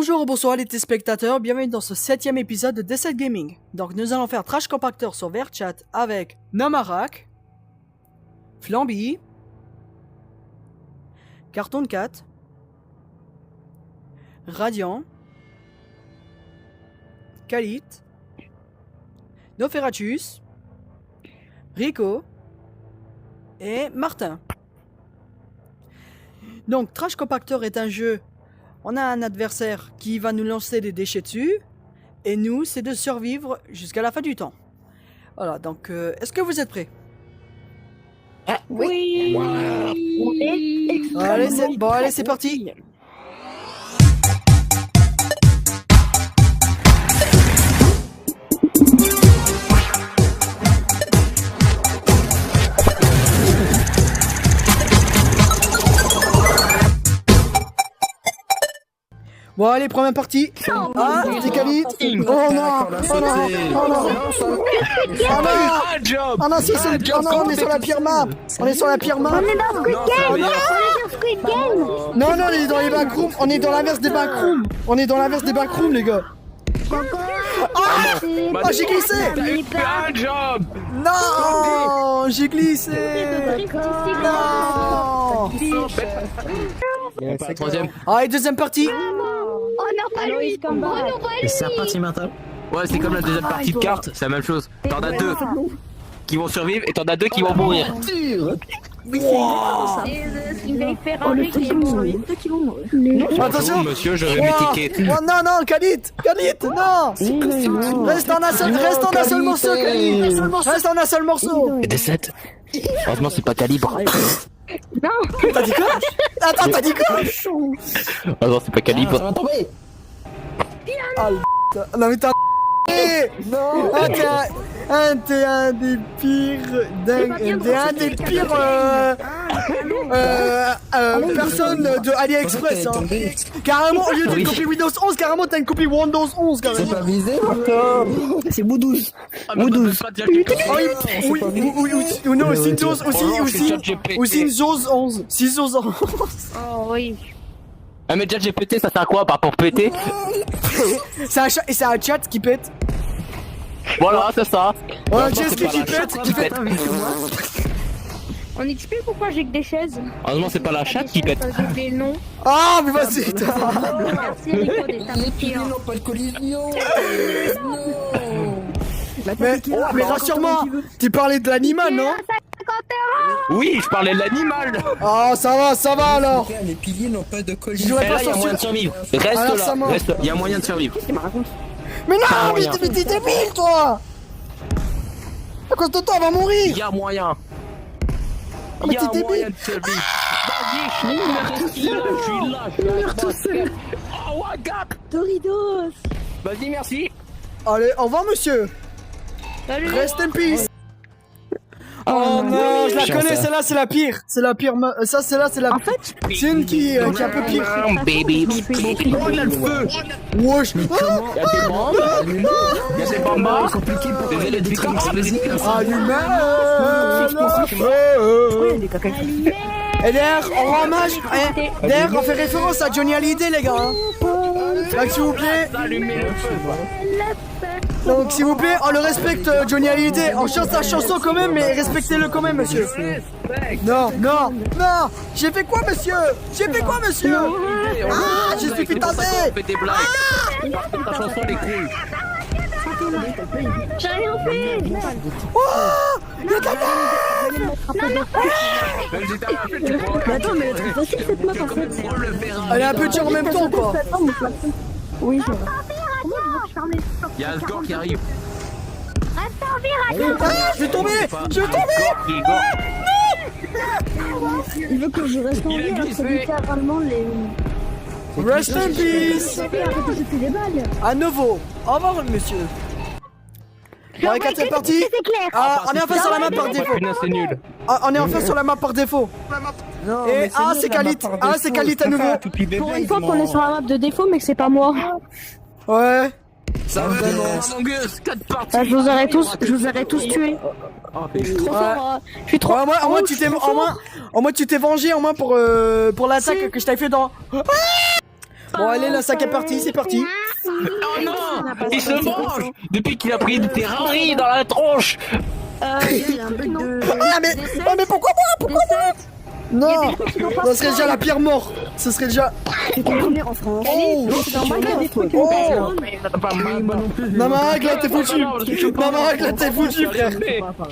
Bonjour ou bonsoir les téléspectateurs, bienvenue dans ce 7ème épisode de D7 Gaming. Donc nous allons faire Trash Compactor sur VRChat avec Namarak, Flamby, Cartoon Cat, Radiant, Khalid, Noferatus, Rico et Martin. Donc Trash Compactor est un jeu. On a un adversaire qui va nous lancer des déchets dessus, et nous, c'est de survivre jusqu'à la fin du temps. Voilà, donc, est-ce que vous êtes prêts? Oui. Wow. Allez, c'est parti. Bon allez, première partie. Ah, c'est Khalid. Oh non, oh non, oh non. Oh non, si, on est sur la pire map. On est sur la pire map. On est dans Squid Game. On est dans Squid Game. Non, on est dans les backrooms. On est dans l'inverse des backrooms. On est dans l'inverse des backrooms, les gars. Ah, j'ai glissé. Un job. Non, j'ai glissé. Non. Troisième. Allez, deuxième partie. Oh non, pas lui. Oh non, pas lui. C'est reparti maintenant. Ouais, c'est comme la deuxième partie de cartes, c'est la même chose. T'en as deux qui vont survivre et t'en as deux qui vont mourir. Il va y faire un truc qui vont mourir. Attention, monsieur, je vais m'étiqueter. Oh non, Khalid, non. Reste en un seul morceau, Khalid. Reste en un seul morceau. Et des 7. Heureusement, c'est pas calibre. Non. T'as dit quoi? Attends, t'as dit quoi? Heureusement, c'est pas calibre. Ça va tomber. Ah, non mais t'as non. T'es un des pires personnes de AliExpress, hein. Carrément, au lieu d'une copie Windows 11, carrément t'as une copie Windows 11 C'est carrément. pas visé, Martin. C'est Boudouze. Boudouze. Ou non, Sinzos aussi Sinzos 11. Sinzos 11. Oh oui. Ah, mais déjà GPT, ça sert à quoi par pour péter? C'est un chat qui pète. Voilà, c'est ça. Ouais, Non, un chat c'est qui pas la pète, chatte qui pète. On explique pourquoi j'ai que des chaises. Heureusement, c'est pas la chatte qui pète. J'ai oublié le nom. Ah, mais vas-y. Merci Rico d'être un petit Non, pas de collision. Mais rassure-moi, tu parlais de l'animal, non? Oui, je parlais de l'animal. Ah, ça va alors. Les piliers n'ont pas de Je collision. jouerais Et pas là, il y a sur moyen de survivre. Reste Alors, ça là, monte. reste. Il y a moyen de survivre. Mais non, Ah, mais moyen. t'es débile, toi. À cause de toi, on va Il mourir. y a moyen. mais Il y a t'es moyen débile. de survivre. Vas-y, je suis là. Oh, Wagap. Doritos. Vas-y, merci. Allez, au revoir, monsieur. Salut. Rest in peace. Oh non, je la connais, celle-là, c'est la pire. C'est la pire. Celle-là, c'est la. En fait, C'est une qui est un peu pire. Baby. Oh, il a le feu. Wesh. Il y a des bombes. Il y a des bombes. Des électricars. Et d'ailleurs, on rend hommage. D'ailleurs, on fait référence à Johnny Hallyday, les gars. Donc, s'il vous plaît. Allumez le feu. Donc, s'il vous plaît, on le respecte, Johnny Hallyday. On chante sa chanson quand même, mais respectez-le quand même, monsieur. Non. J'ai fait quoi, monsieur? Ah, je suis tassé. On fait des blagues. Ta chanson, elle est cool. j'ai rien fait. Attends, mais c'est facile cette map en fait. Elle est un peu dure en même temps, quoi. Oui, c'est vrai. Comment je vais fermer? Il y a Asgore qui arrive. Ah, je vais tomber. Il veut que je reste en vie alors que c'est littéralement les... Rest in peace. Arrêtez de jeter des balles. À nouveau. Au revoir, monsieur. Bon, allez, c'est parti. Ah, on est enfin sur la map par défaut. Putain, c'est nul. Ah, on est enfin sur la map par défaut. Et c'est Khalid. Ah, c'est Khalid à nouveau. Pour une fois qu'on est sur la map de défaut mais que c'est pas moi. Ouais. Ça va, mon gueuse, 4 parties. Bah, je vous aurais tous tués. Je suis trop fort. Je suis trop. Au moins tu t'es vengé au moins pour l'attaque que je t'avais fait dans. Bon, allez, la sac est parti, c'est parti. Oh non, il se mange depuis qu'il a pris une Ferrari dans la tronche. Il y a un bug de. Ah, mais pourquoi moi? Pourquoi moi? Non, ça serait déjà la pire mort. Ce serait déjà. C'est ton premier en France. Oh, C'est normal, il y a des trucs. Namarak, là, t'es foutu. Namarak, là, t'es foutu, frère. Je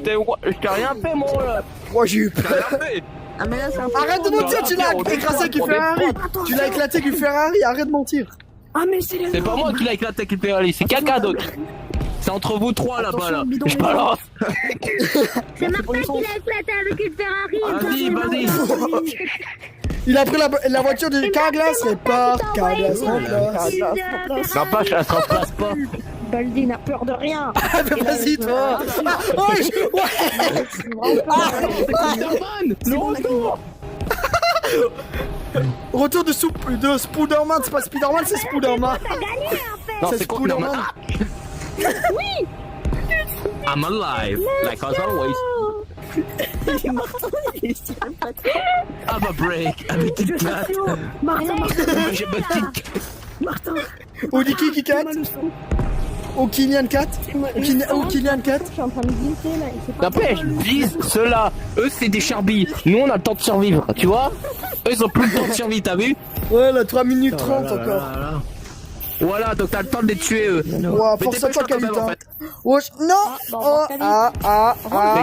t'ai rien fait, mon là. Moi, j'ai eu peur. Ah, mais là, c'est un peu. Arrête de mentir, tu l'as écrasé avec une Ferrari. Tu l'as éclaté avec une Ferrari, arrête de mentir. Ah, mais c'est C'est pas moi qui l'a éclaté avec une Ferrari, c'est quelqu'un d'autre. C'est entre vous trois là-bas là. Je balance. C'est Martin qui l'a éclaté avec une Ferrari. Vas-y. Il a pris la voiture de Carglass, répare, Carglass remplace. Ma page, elle se remplace pas. Baldi n'a peur de rien. Ah, mais vas-y, toi. Le retour. Retour de Spider-Man, c'est pas Spider-Man, c'est Spider-Man. Non, C'est c'est quoi Spider-Man. I'm alive, like as always. Have a break avec une plate. Martin, J'ai battu. Martin. Ou Niki qui 4 Ou Kylian 4 Ou Kylian 4. Je suis en train de glisser là. Il fait pas N'empêche, vise ceux-là. Eux, c'est des charbilles. Nous, on a le temps de survivre, tu vois. Eux, ils ont plus le temps de survivre, t'as vu? Ouais, là, 3 minutes 30 encore. Voilà, donc t'as le temps de les tuer, eux. Ouah, Mais force à toi, dépêche-toi quand même, Kalita. en fait. Wesh, non. Oh, Fais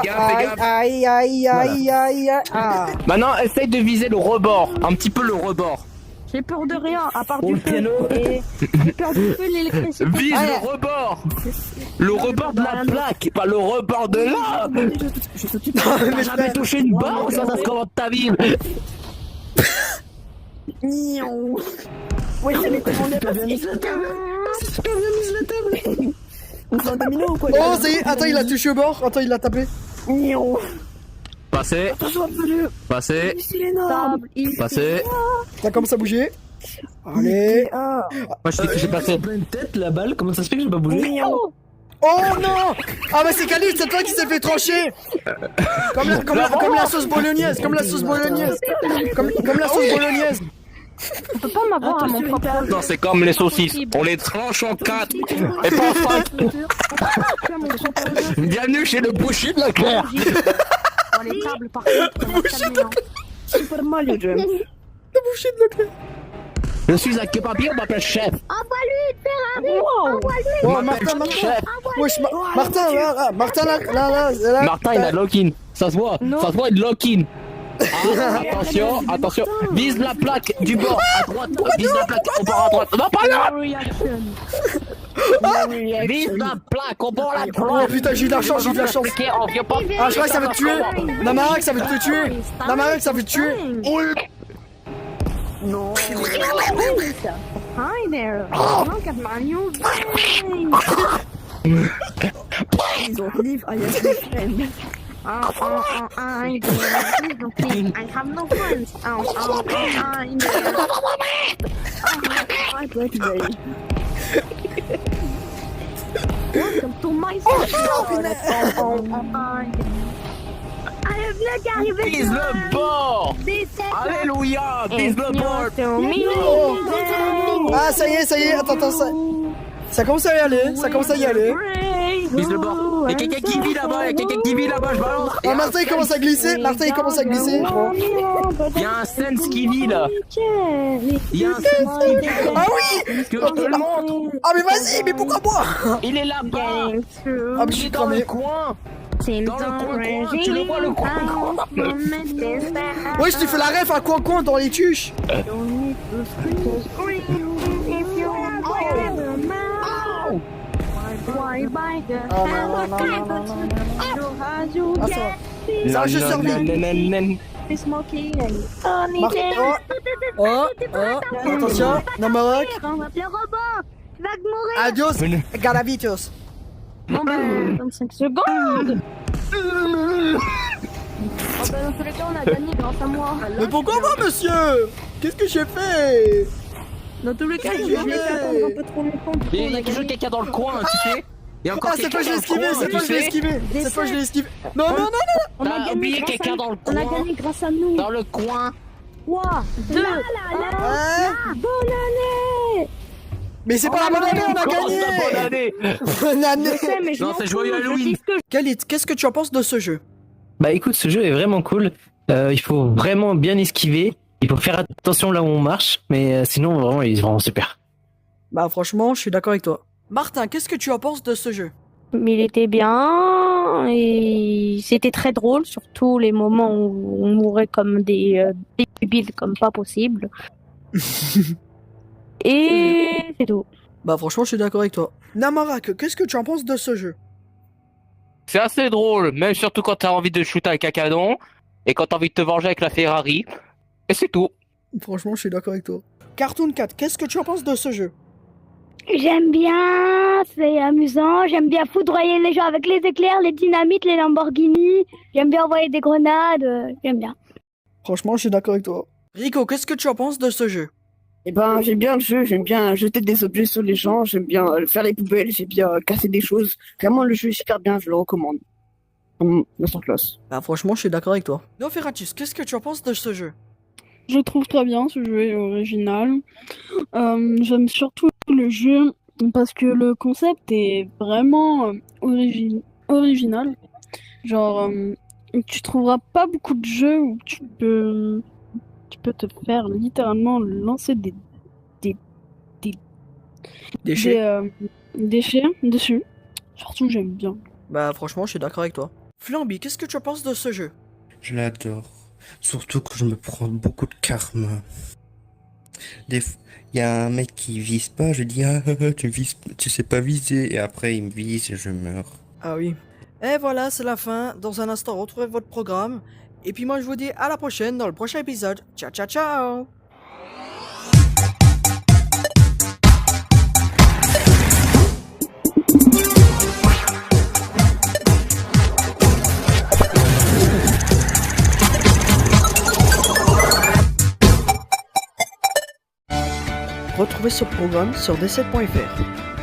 gaffe. aïe, aïe, aïe, aïe, ah. Maintenant, essaye de viser le rebord. Un petit peu le rebord. J'ai peur de rien, à part Pour du le feu. piano. Et j'ai peur du feu, l'électricité. Vise Ah, le rebord. Le rebord de la plaque, pas le rebord de là. T'as jamais touché une barre, ça se commente ta vie. Ouais, c'est les commandes. On fait un domino ou quoi? Oh, ça y est, attends, il a touché au bord. Attends, il l'a tapé. Passez, passez, C'est énorme. passez. Ça commence à bouger. Allez. Moi, je sais que j'ai passé. Plein de tête la balle, comment ça se fait que j'ai pas bougé? Oh non. Ah, mais c'est Khalid, c'est toi qui s'est fait trancher. Comme la sauce bolognaise. Comme la sauce bolognaise. Comme la sauce bolognaise. Tu peux pas m'avoir à mon propre. Non, c'est comme les saucisses. On les tranche en 4 et pas en 5. Bienvenue chez le boucher de la Claire. Dans les tables, par contre. Super Mario Jam. Boucher de Leclerc. Je suis un papier, on m'appelle chef. Envoie-lui une Ferrari. Wow. Oh, On m'appelle Martin. chef. Wesh, Martin, là. Martin, là. Martin, il a lock-in. Ça se voit, il lock-in. Ah, attention, vise la plaque du bord à droite, vise la plaque au bord à droite. Non, pas là. Reaction. Vise la plaque au bord à Oh droite. putain, j'ai eu de la chance, j'ai eu de la chance. Ah, je crois que ça veut te tuer. Namarak, ça veut te tuer. Namarak, ça veut te tuer. No. Hi there. Look at Mario. Don't leave. I have no friend. I have no friends. I play today. Welcome to my Allez, viens qui arrive. Vise le bord. Alléluia, vise le bord. Ah, ça y est, attends, ça commence à y aller, Vise le bord. Il y a quelqu'un qui vit là-bas, je balance. Ah, Martin, il commence à glisser, Bon. Il y a un sense qui vit là. Ah oui. Que je te le montre. Ah, mais vas-y, mais pourquoi moi? Il est là-bas. Ah, mais je suis Dans le cramé. coin. Dans le coin, tu le vois le coin. Ouais, je te fais la ref à coin dans les tuches. Ça va, je survis. Oh, attention, Namarak. Le robot va mourir. Adios, Galavitos. Bon ben, 25 secondes. Oh ben, dans tous les cas, on a gagné grâce à moi. Mais pourquoi moi, monsieur? Qu'est-ce que j'ai fait? Dans tous les cas, Qu'est-ce je que vais tu fais attendre un peu trop longtemps. Il y a toujours quelqu'un dans le coin, tu sais. Il y a encore Ah, cette fois, quelqu'un je l'ai dans le esquivé, coin, cette fois, tu je l'ai sais. esquivé. Cette fois, je l'ai esquivé. Non, non, non, On a T'as gagné oublié grâce quelqu'un à- dans le On a coin. gagné grâce à nous. Dans le coin. 3, 2, Hein? bonne année. Mais c'est pas la bonne année, on a Bonne gagné. année. Bonne année. Je sais, mais je Non, m'en c'est fous, joyeux je Halloween. dis ce que Khalid, qu'est-ce que tu en penses de ce jeu? Bah écoute, ce jeu est vraiment cool. Il faut vraiment bien esquiver. Il faut faire attention là où on marche. Mais sinon, vraiment, il est vraiment super. Bah franchement, je suis d'accord avec toi. Martin, qu'est-ce que tu en penses de ce jeu? Mais il était bien et c'était très drôle, surtout les moments où on mourait comme des débiles comme pas possible. Et c'est tout. Bah franchement, je suis d'accord avec toi. Namarak, qu'est-ce que tu en penses de ce jeu? C'est assez drôle, même surtout quand t'as envie de shooter avec un canon et quand t'as envie de te venger avec la Ferrari. Et c'est tout. Franchement, je suis d'accord avec toi. Cartoon Cat, qu'est-ce que tu en penses de ce jeu? J'aime bien, c'est amusant. J'aime bien foudroyer les gens avec les éclairs, les dynamites, les Lamborghini. J'aime bien envoyer des grenades. J'aime bien. Franchement, je suis d'accord avec toi. Rico, qu'est-ce que tu en penses de ce jeu? Eh ben, j'aime bien le jeu. J'aime bien jeter des objets sur les gens. J'aime bien faire les poubelles. J'aime bien casser des choses. Vraiment, le jeu est super bien. Je le recommande. Masterclass. Bah franchement, je suis d'accord avec toi. Noferatus, qu'est-ce que tu en penses de ce jeu? Je trouve très bien ce jeu est original. J'aime surtout le jeu parce que le concept est vraiment original. Genre, tu trouveras pas beaucoup de jeux où tu peux te faire littéralement lancer Déchets. des déchets dessus. Surtout, j'aime bien. Bah franchement, je suis d'accord avec toi. Flamby, qu'est-ce que tu en penses de ce jeu? Je l'adore. Surtout que je me prends beaucoup de karma. Il y a un mec qui vise pas, je dis ah, tu sais pas viser, et après il me vise et je meurs. Ah oui. Et voilà, c'est la fin. Dans un instant, retrouvez votre programme. Et puis moi, je vous dis à la prochaine dans le prochain épisode. Ciao, ciao, ciao! Retrouvez ce programme sur d7.fr.